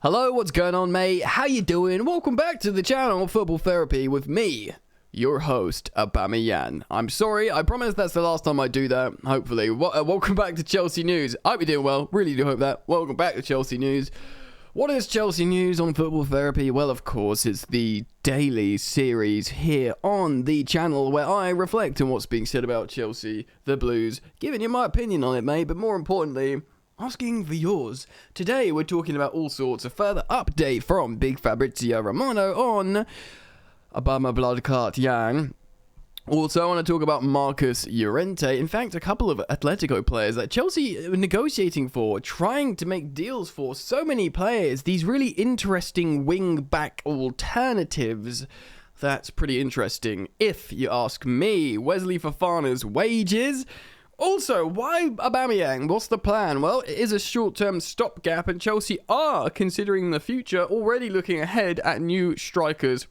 Hello, what's going on, mate? How you doing? Welcome back to the channel Football Therapy with me, your host, Aubameyang. I'm sorry, I promise that's the last time I do that, hopefully. Welcome back to Chelsea News. I hope you're doing well, really do hope that. Welcome back to Chelsea News. What is Chelsea News on Football Therapy? Well, of course, it's the daily series here on the channel where I reflect on what's being said about Chelsea, the Blues, giving you my opinion on it, mate, but more importantly, asking for yours. Today we're talking about all sorts. A further update from Big Fabrizio Romano on Aubameyang. Also, I want to talk about Marcus Llorente. In fact, a couple of Atletico players that Chelsea are negotiating for, trying to make deals for. So many players, these really interesting wing-back alternatives. That's pretty interesting, if you ask me. Wesley Fofana's wages. Also, why Aubameyang? What's the plan? Well, it is a short-term stopgap, and Chelsea are considering the future, already looking ahead at new strikers,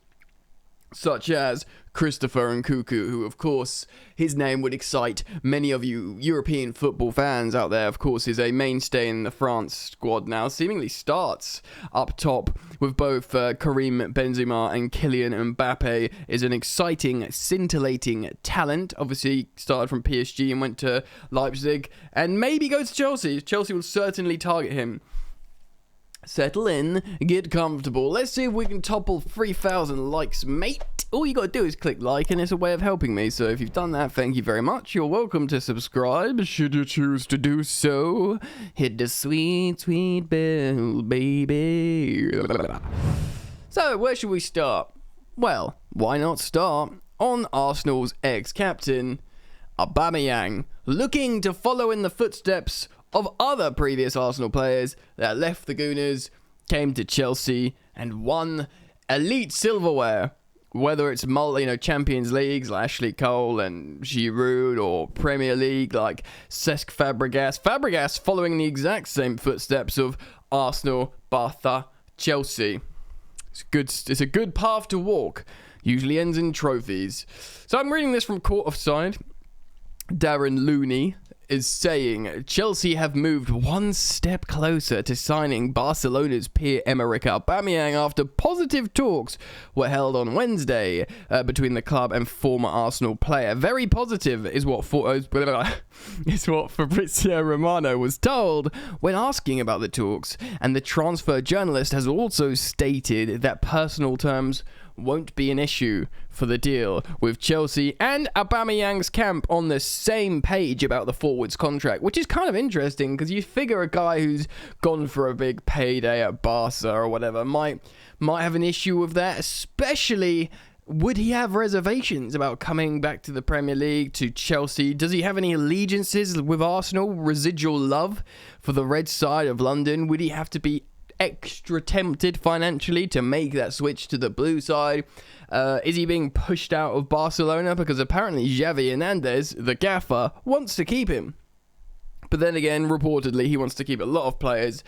such as Christopher Nkunku, who, of course, his name would excite many of you European football fans out there. Of course, is a mainstay in the France squad now, seemingly starts up top with both Karim Benzema and Kylian Mbappe, is an exciting, scintillating talent. Obviously, started from PSG and went to Leipzig, and maybe goes to Chelsea. Chelsea will certainly target him. Settle in, get comfortable. Let's see if we can topple 3,000 likes, mate. All you gotta do is click like, and it's a way of helping me. So if you've done that, thank you very much. You're welcome to subscribe, should you choose to do so. Hit the sweet, sweet bell, baby. So, where should we start? Well, why not start on Arsenal's ex-captain, Aubameyang, looking to follow in the footsteps of other previous Arsenal players that left the Gooners, came to Chelsea, and won elite silverware. Whether it's Champions Leagues like Ashley Cole and Giroud, or Premier League like Cesc Fabregas. Fabregas following the exact same footsteps of Arsenal, Barca, Chelsea. It's a good path to walk. Usually ends in trophies. So I'm reading this from Court of Side. Darren Looney is saying Chelsea have moved one step closer to signing Barcelona's Pierre-Emerick Aubameyang after positive talks were held on Wednesday between the club and former Arsenal player. Very positive is what Fabrizio Romano was told when asking about the talks, and the transfer journalist has also stated that personal terms won't be an issue for the deal, with Chelsea and Aubameyang's camp on the same page about the forward's contract, which is kind of interesting because you figure a guy who's gone for a big payday at Barca or whatever might have an issue with that, especially would he have reservations about coming back to the Premier League, to Chelsea? Does he have any allegiances with Arsenal, residual love for the red side of London? Would he have to be extra tempted financially to make that switch to the blue side? Is he being pushed out of Barcelona? Because apparently Xavi Hernandez, the gaffer, wants to keep him. But then again, reportedly, he wants to keep a lot of players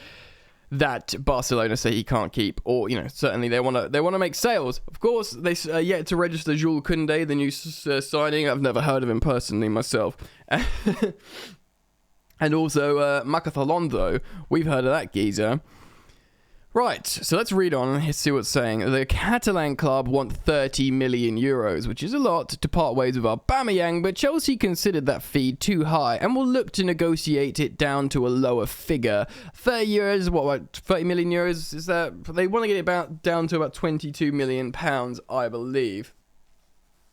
that Barcelona say he can't keep, or certainly they want to make sales. Of course, they yet to register Jules Koundé, the new signing. I've never heard of him personally myself. And also Marcus Alonso, we've heard of that geezer. Right, so let's read on and see what's saying. The Catalan club want 30 million euros, which is a lot, to part ways with Aubameyang, but Chelsea considered that fee too high and will look to negotiate it down to a lower figure. 30 euros, what 30 million euros? Is that? They want to get it down to about 22 million pounds, I believe,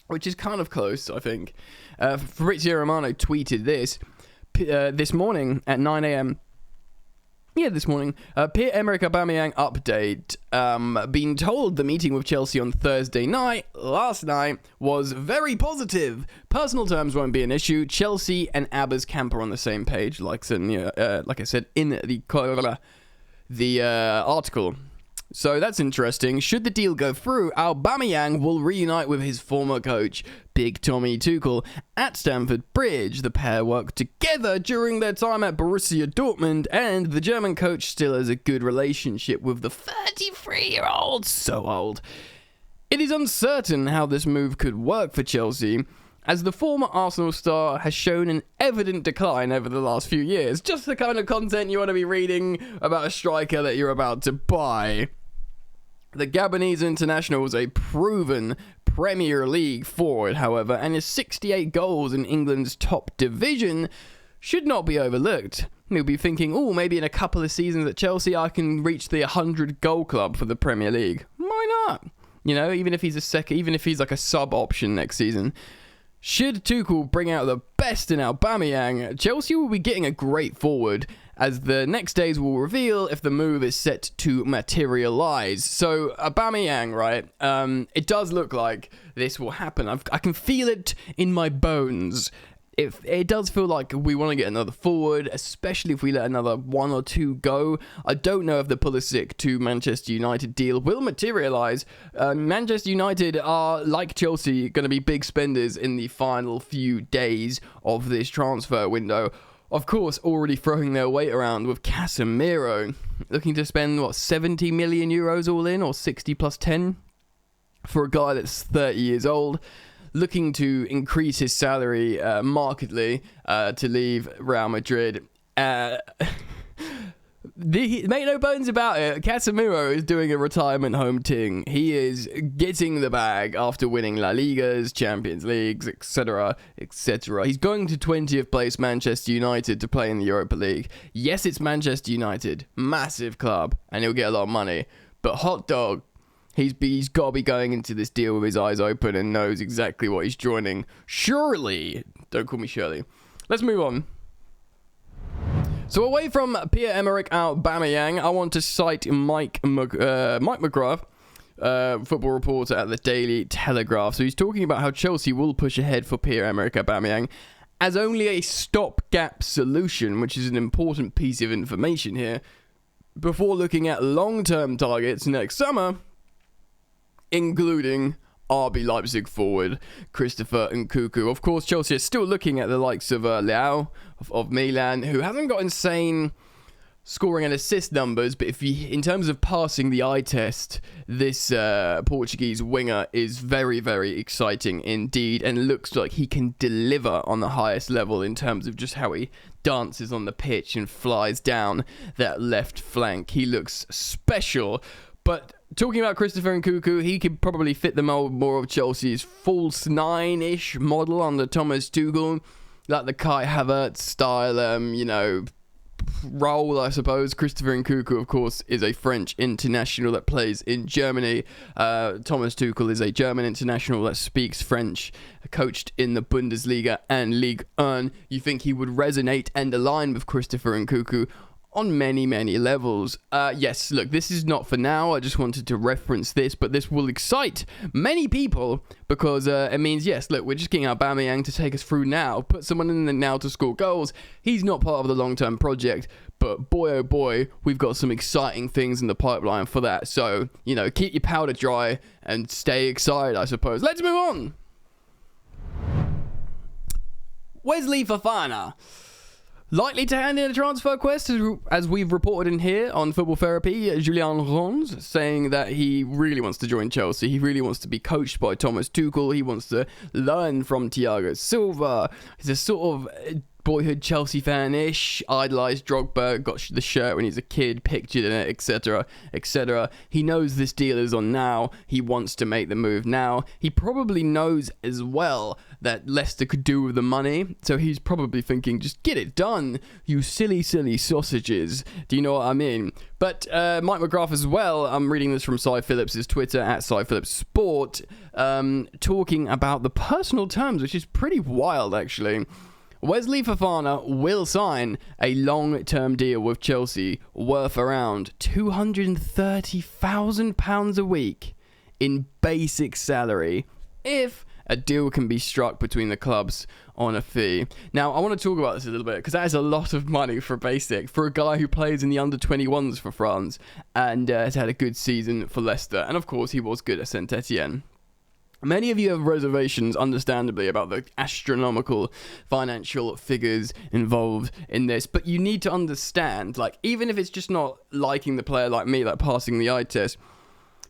which is kind of close, I think. Fabrizio Romano tweeted this morning at 9 a.m. Yeah, this morning. Pierre-Emerick Aubameyang update. Being told the meeting with Chelsea on Thursday night, last night, was very positive. Personal terms won't be an issue. Chelsea and Abba's camp are on the same page, like I said in the article. So that's interesting. Should the deal go through, Aubameyang will reunite with his former coach, Big Tommy Tuchel, at Stamford Bridge. The pair worked together during their time at Borussia Dortmund, and the German coach still has a good relationship with the 33-year-old. So old. It is uncertain how this move could work for Chelsea. as the former Arsenal star has shown an evident decline over the last few years. Just the kind of content you want to be reading about a striker that you're about to buy. The Gabonese international is a proven Premier League forward, however, and his 68 goals in England's top division should not be overlooked. You'll be thinking, oh, maybe in a couple of seasons at Chelsea I can reach the 100 goal club for the Premier League. Why not? You know, even if he's like a sub option next season. Should Tuchel bring out the best in Aubameyang, Chelsea will be getting a great forward, as the next days will reveal if the move is set to materialise. So, Aubameyang, right, it does look like this will happen. I can feel it in my bones. It does feel like we want to get another forward, especially if we let another one or two go. I don't know if the Pulisic to Manchester United deal will materialise. Manchester United are, like Chelsea, going to be big spenders in the final few days of this transfer window. Of course, already throwing their weight around with Casemiro, looking to spend, 70 million euros all in, or 60 plus 10, for a guy that's 30 years old. Looking to increase his salary markedly to leave Real Madrid. Make no bones about it, Casemiro is doing a retirement home thing. He is getting the bag after winning La Ligas, Champions Leagues, etc., etc. He's going to 20th place Manchester United to play in the Europa League. Yes, it's Manchester United, massive club, and he'll get a lot of money. But hot dog, he's got to be going into this deal with his eyes open and knows exactly what he's joining. Surely. Don't call me Shirley. Let's move on. So away from Pierre-Emerick Aubameyang, I want to cite Mike McGrath, football reporter at the Daily Telegraph. So he's talking about how Chelsea will push ahead for Pierre-Emerick Aubameyang as only a stopgap solution, which is an important piece of information here, before looking at long-term targets next summer, including RB Leipzig forward Christopher Nkunku. Of course, Chelsea are still looking at the likes of Leao of Milan, who hasn't got insane scoring and assist numbers, but in terms of passing the eye test, this Portuguese winger is very, very exciting indeed, and looks like he can deliver on the highest level in terms of just how he dances on the pitch and flies down that left flank. He looks special. But talking about Christopher Nkunku, he could probably fit the mold more of Chelsea's false nine-ish model under Thomas Tuchel, like the Kai Havertz style, role, I suppose. Christopher Nkunku, of course, is a French international that plays in Germany. Thomas Tuchel is a German international that speaks French, coached in the Bundesliga and Ligue 1. You think he would resonate and align with Christopher Nkunku on many, many levels. Yes, look, this is not for now. I just wanted to reference this, but this will excite many people because it means, yes, look, we're just getting Aubameyang to take us through now. Put someone in there now to score goals. He's not part of the long-term project, but boy, oh boy, we've got some exciting things in the pipeline for that. So, keep your powder dry and stay excited, I suppose. Let's move on. Wesley Fofana. Likely to hand in a transfer quest, as we've reported in here on Football Therapy. Julian Rons saying that he really wants to join Chelsea. He really wants to be coached by Thomas Tuchel. He wants to learn from Thiago Silva. He's a sort of boyhood Chelsea fan-ish, idolised Drogba, got the shirt when he was a kid, pictured in it, etc., etc. He knows this deal is on now. He wants to make the move now. He probably knows as well that Leicester could do with the money, so he's probably thinking, just get it done, you silly, silly sausages. Do you know what I mean? But Mike McGrath as well, I'm reading this from Cy Phillips' Twitter, at Cy Phillips Sport, talking about the personal terms, which is pretty wild, actually. Wesley Fofana will sign a long-term deal with Chelsea worth around £230,000 a week in basic salary if a deal can be struck between the clubs on a fee. Now, I want to talk about this a little bit because that is a lot of money for basic for a guy who plays in the under-21s for France and has had a good season for Leicester. And of course, he was good at Saint-Etienne. Many of you have reservations, understandably, about the astronomical financial figures involved in this, but you need to understand, even if it's just not liking the player like me, like passing the eye test,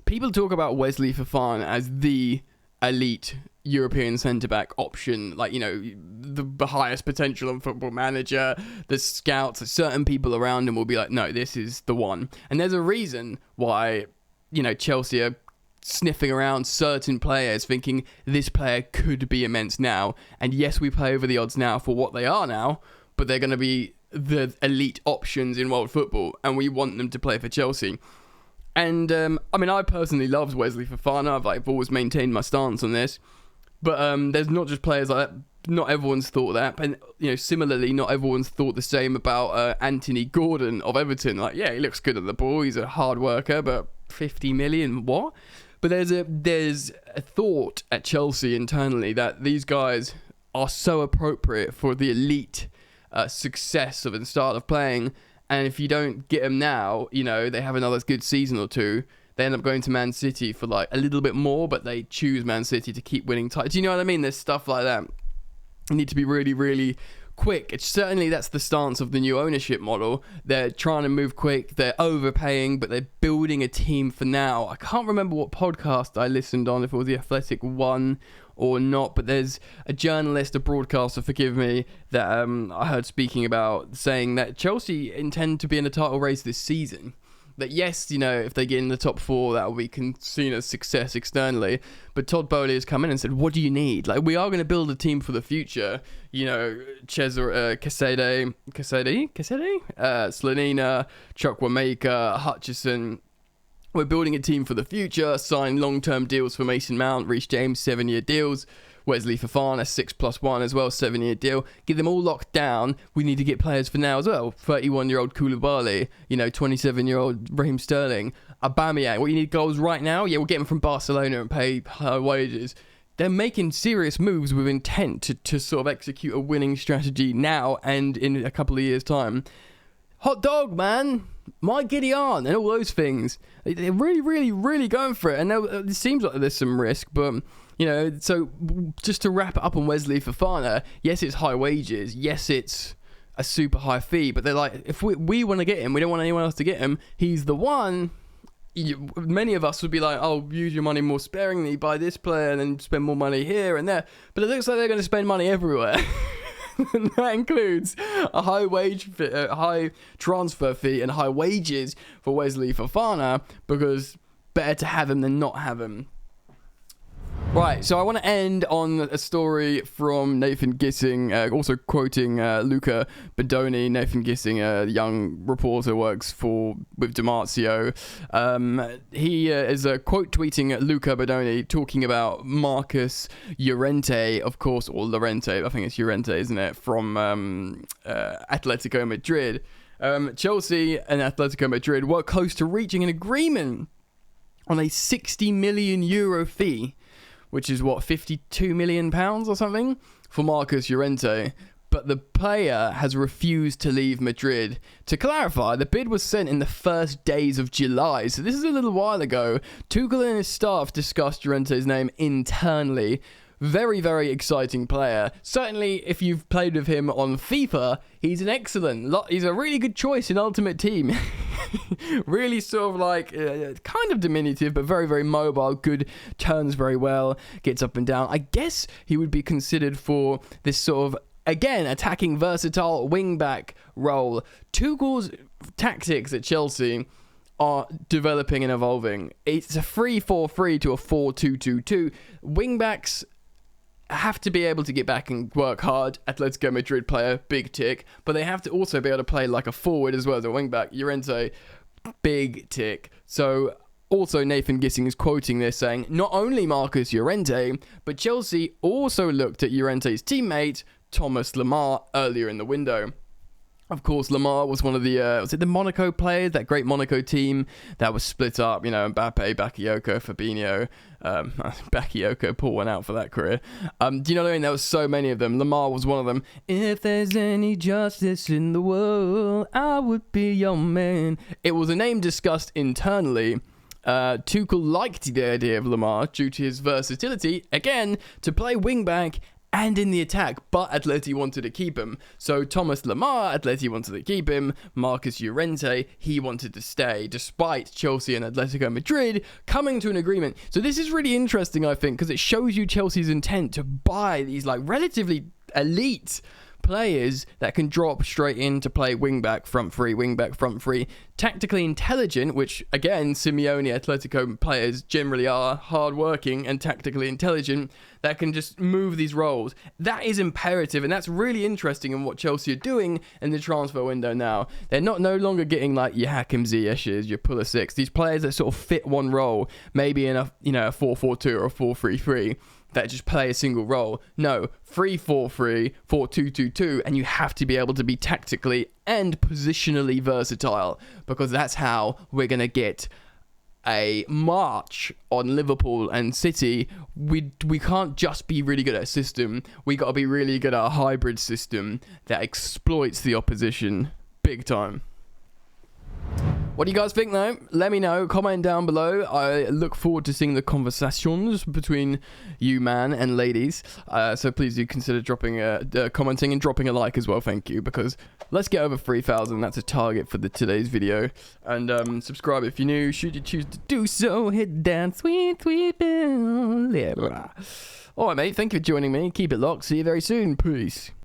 people talk about Wesley Fofana as the elite European centre-back option, like, you know, the highest potential on Football Manager, the scouts, certain people around him will be like, no, this is the one. And there's a reason why, you know, Chelsea are sniffing around certain players thinking this player could be immense now. And yes, we play over the odds now for what they are now, but they're going to be the elite options in world football, and we want them to play for Chelsea. And, I mean, I personally loved Wesley Fofana. I've always maintained my stance on this. But there's not just players like that. Not everyone's thought that. And, you know, similarly, not everyone's thought the same about Anthony Gordon of Everton. Like, yeah, he looks good at the ball. He's a hard worker, but 50 million, what? But there's a thought at Chelsea internally that these guys are so appropriate for the elite success of the start of playing. And if you don't get them now, you know, they have another good season or two, they end up going to Man City for like a little bit more, but they choose Man City to keep winning titles. Do you know what I mean? There's stuff like that. You need to be really, really quick. It's certainly that's the stance of the new ownership model. They're trying to move quick. They're overpaying, but they're building a team for now. I can't remember what podcast I listened on, if it was the Athletic one or not, but there's a journalist, a broadcaster, forgive me, that I heard speaking about saying that Chelsea intend to be in a title race this season. That yes, you know, if they get in the top four, that will be seen as success externally. But Todd Boehly has come in and said, what do you need? Like, we are going to build a team for the future. You know, Cesare, Slanina, Chukwuemeka, Hutchison. We're building a team for the future. Sign long-term deals for Mason Mount, Reece James, 7-year deals. Wesley Fofana, 6+1 as well, 7-year deal. Get them all locked down. We need to get players for now as well. 31-year-old Koulibaly, you know, 27-year-old Raheem Sterling, Aubameyang. What you need goals right now? Yeah, we'll get them from Barcelona and pay high wages. They're making serious moves with intent to sort of execute a winning strategy now and in a couple of years' time. Hot dog, man. My Gideon and all those things. They're really, really, really going for it. And it seems like there's some risk, but... You know, so just to wrap it up on Wesley Fofana, yes, it's high wages. Yes, it's a super high fee. But they're like, if we want to get him, we don't want anyone else to get him. He's the one. Many of us would be like, oh, use your money more sparingly, buy this player and then spend more money here and there. But it looks like they're going to spend money everywhere. And that includes a high transfer fee and high wages for Wesley Fofana, because better to have him than not have him. Right, so I want to end on a story from Nathan Gissing, also quoting Luca Bedoni. Nathan Gissing, a young reporter, works with Demartio. He is quote tweeting Luca Bedoni talking about Marcus Llorente, of course, or Llorente, I think it's Llorente, isn't it, from Atletico Madrid. Chelsea and Atletico Madrid were close to reaching an agreement on a €60 million fee, which is what, £52 million or something, for Marcus Llorente. But the player has refused to leave Madrid. To clarify, the bid was sent in the first days of July, so this is a little while ago. Tuchel and his staff discussed Llorente's name internally. Very, very exciting player. Certainly, if you've played with him on FIFA, he's an excellent... He's a really good choice in Ultimate Team. Really sort of like... kind of diminutive, but very, very mobile. Good, turns very well, gets up and down. I guess he would be considered for this sort of, again, attacking versatile wing-back role. Tuchel's tactics at Chelsea are developing and evolving. It's a 3-4-3 to a 4-2-2-2. Wing-backs have to be able to get back and work hard. Atletico Madrid player, big tick. But they have to also be able to play like a forward as well as a wing-back. Llorente, big tick. So also Nathan Gissing is quoting this saying, not only Marcus Llorente, but Chelsea also looked at Llorente's teammate, Thomas Lemar, earlier in the window. Of course, Lemar was one of the, was it the Monaco players, that great Monaco team that was split up, you know, Mbappe, Bakayoko, Fabinho, Bakayoko, Paul went out for that career. Do you know what I mean? There was so many of them. Lemar was one of them. If there's any justice in the world, I would be your man. It was a name discussed internally. Tuchel liked the idea of Lemar due to his versatility, again, to play wing-back and in the attack, but Atleti wanted to keep him. So Thomas Lemar, Atleti wanted to keep him. Marcus Llorente, he wanted to stay, despite Chelsea and Atletico Madrid coming to an agreement. So this is really interesting, I think, because it shows you Chelsea's intent to buy these like relatively elite players that can drop straight in to play wing-back, front three, tactically intelligent, which again, Simeone Atletico players generally are, hard-working and tactically intelligent, that can just move these roles. That is imperative, and that's really interesting in what Chelsea are doing in the transfer window now. They're no longer getting like your Hakim Ziyech's, your Pulisic, these players that sort of fit one role, maybe in a 4-4-2 or a 4-3-3. That just play a single role. No, 3-4-3, 4-2-2-2, and you have to be able to be tactically and positionally versatile, because that's how we're going to get a march on Liverpool and City. We can't just be really good at a system. We got to be really good at a hybrid system that exploits the opposition big time. What do you guys think, though? Let me know. Comment down below. I look forward to seeing the conversations between you, man, and ladies. So please do consider commenting and dropping a like as well. Thank you, because let's get over 3,000. That's a target for today's video. And subscribe if you're new. Should you choose to do so, hit that sweet bell. All right, mate. Thank you for joining me. Keep it locked. See you very soon. Peace.